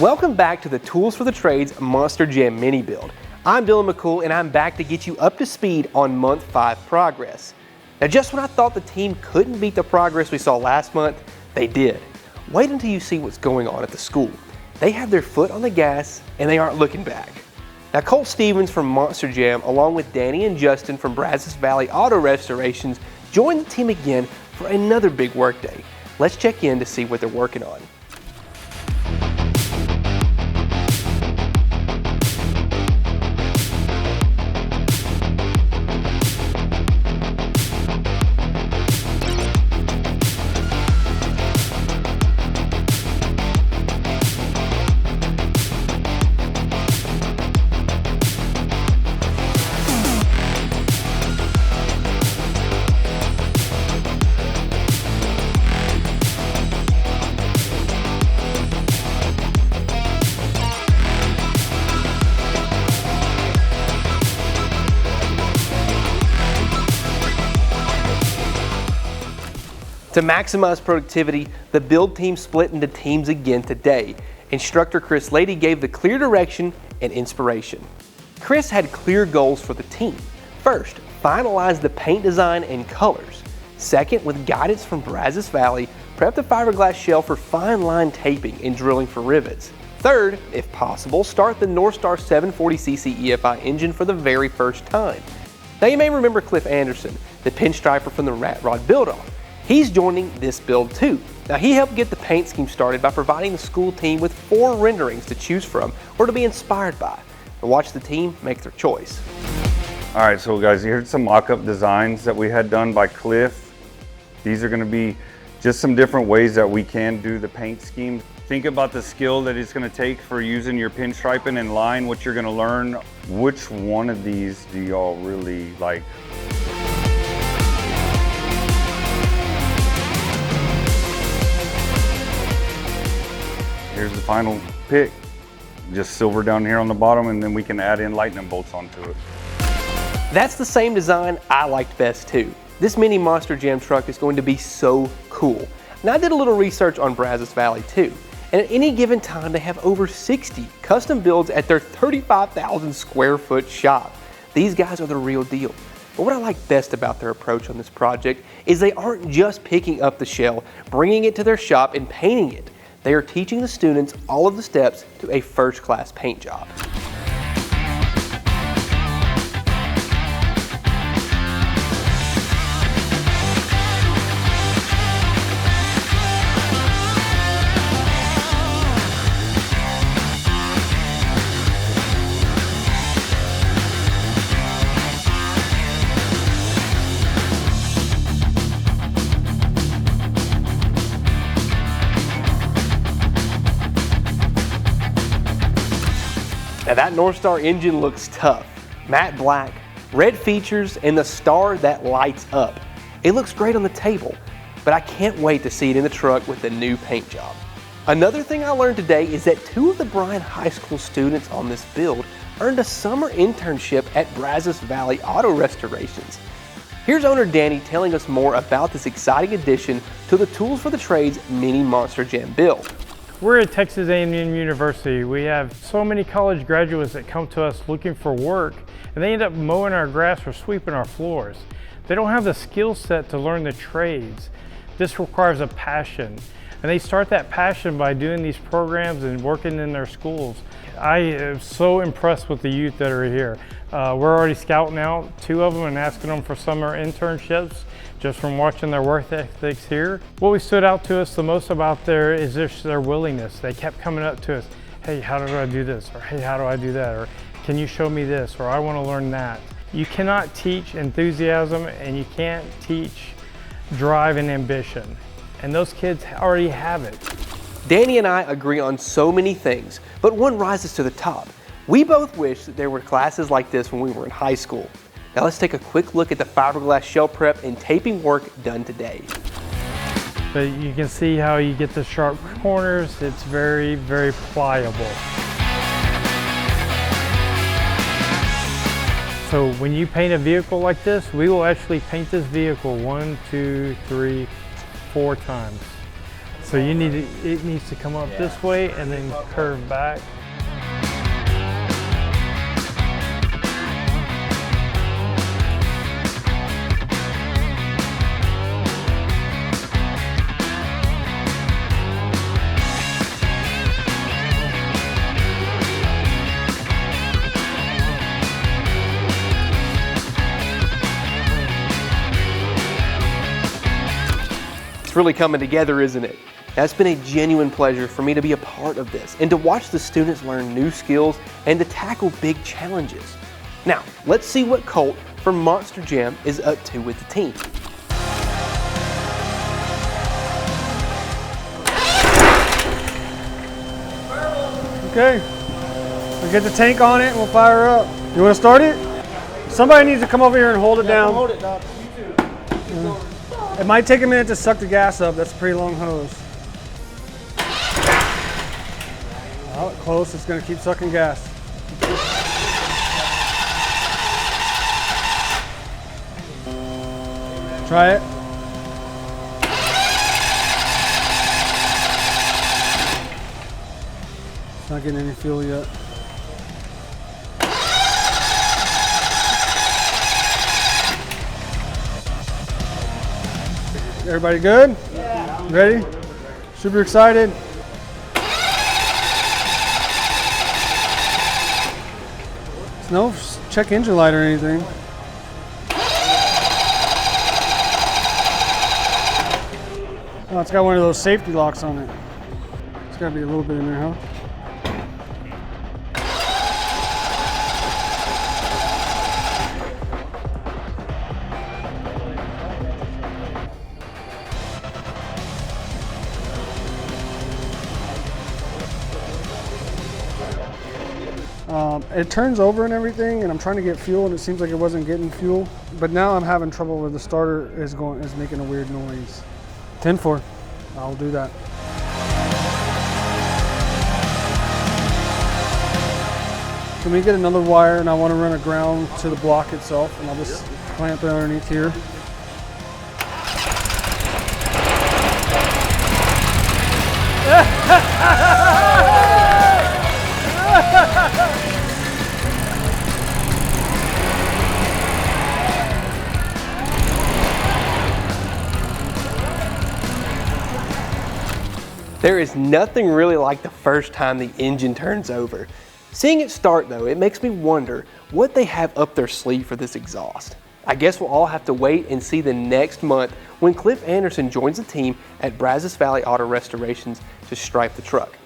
Welcome back to the Tools for the Trades Monster Jam mini build. I'm Dylan McCool and I'm back to get you up to speed on month 5 progress. Now just when I thought the team couldn't beat the progress we saw last month, they did. Wait until you see what's going on at the school. They have their foot on the gas and they aren't looking back. Now Colt Stephens from Monster Jam along with Danny and Justin from Brazos Valley Auto Restorations joined the team again for another big work day. Let's check in to see what they're working on. To maximize productivity, the build team split into teams again today. Instructor Chris Lady gave the clear direction and inspiration. Chris had clear goals for the team. First, finalize the paint design and colors. Second, with guidance from Brazos Valley, prep the fiberglass shell for fine line taping and drilling for rivets. Third, if possible, start the NorthStar 740cc EFI engine for the very first time. Now you may remember Cliff Anderson, the pinstriper from the Rat Rod build-off. He's joining this build too. Now he helped get the paint scheme started by providing the school team with 4 renderings to choose from or to be inspired by. And watch the team make their choice. All right, so guys, here's some mock-up designs that we had done by Cliff. These are gonna be just some different ways that we can do the paint scheme. Think about the skill that it's gonna take for using your pinstriping and line, what you're gonna learn. Which one of these do y'all really like? Here's the final pick. Just silver down here on the bottom, and then we can add in lightning bolts onto it. That's the same design I liked best too. This mini Monster Jam truck is going to be so cool. Now I did a little research on Brazos Valley too, and at any given time they have over 60 custom builds at their 35,000 square foot shop. These guys are the real deal. But what I like best about their approach on this project is they aren't just picking up the shell, bringing it to their shop and painting it. They are teaching the students all of the steps to a first-class paint job. Now that NorthStar engine looks tough. Matte black, red features, and the star that lights up. It looks great on the table, but I can't wait to see it in the truck with the new paint job. Another thing I learned today is that 2 of the Bryan High School students on this build earned a summer internship at Brazos Valley Auto Restorations. Here's owner Danny telling us more about this exciting addition to the Tools for the Trades mini Monster Jam build. We're at Texas A&M University. We have so many college graduates that come to us looking for work, and they end up mowing our grass or sweeping our floors. They don't have the skill set to learn the trades. This requires a passion, and they start that passion by doing these programs and working in their schools. I am so impressed with the youth that are here. We're already scouting out 2 of them and asking them for summer internships just from watching their work ethics here. What stood out to us the most about there is just their willingness. They kept coming up to us, hey, how do I do this? Or hey, how do I do that? Or can you show me this? Or I want to learn that. You cannot teach enthusiasm and you can't teach drive and ambition. And those kids already have it. Danny and I agree on so many things, but one rises to the top. We both wish that there were classes like this when we were in high school. Now let's take a quick look at the fiberglass shell prep and taping work done today. But you can see how you get the sharp corners. It's very, very pliable. So when you paint a vehicle like this, we will actually paint this vehicle 1, 2, 3, 4 times. So it needs to come up this way and then curve back. It's really coming together, isn't it? It's been a genuine pleasure for me to be a part of this and to watch the students learn new skills and to tackle big challenges. Now, let's see what Colt from Monster Jam is up to with the team. Okay, we'll get the tank on it and we'll fire up. You want to start it? Somebody needs to come over here and hold it down. Hold it, Doc. You too. It might take a minute to suck the gas up. That's a pretty long hose. Oh, close. It's going to keep sucking gas. Try it. It's not getting any fuel yet. Everybody good? Yeah. Ready? Super excited? There's no check engine light or anything. Oh, it's got one of those safety locks on it. It's got to be a little bit in there, huh? It turns over and everything, and I'm trying to get fuel, and it seems like it wasn't getting fuel. But now I'm having trouble where the starter is making a weird noise. 10-4. I'll do that. Can we get another wire, and I want to run a ground to the block itself, and I'll just clamp it underneath here. There is nothing really like the first time the engine turns over. Seeing it start though, it makes me wonder what they have up their sleeve for this exhaust. I guess we'll all have to wait and see the next month when Cliff Anderson joins the team at Brazos Valley Auto Restorations to stripe the truck.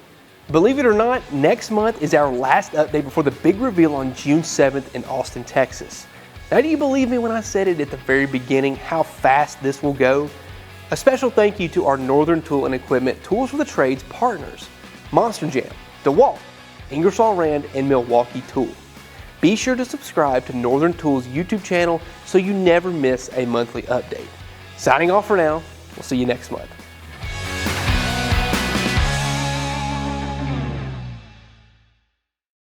Believe it or not, next month is our last update before the big reveal on June 7th in Austin, Texas. Now, do you believe me when I said it at the very beginning how fast this will go? A special thank you to our Northern Tool and Equipment Tools for the Trades partners, Monster Jam, DeWalt, Ingersoll Rand, and Milwaukee Tool. Be sure to subscribe to Northern Tool's YouTube channel so you never miss a monthly update. Signing off for now, we'll see you next month.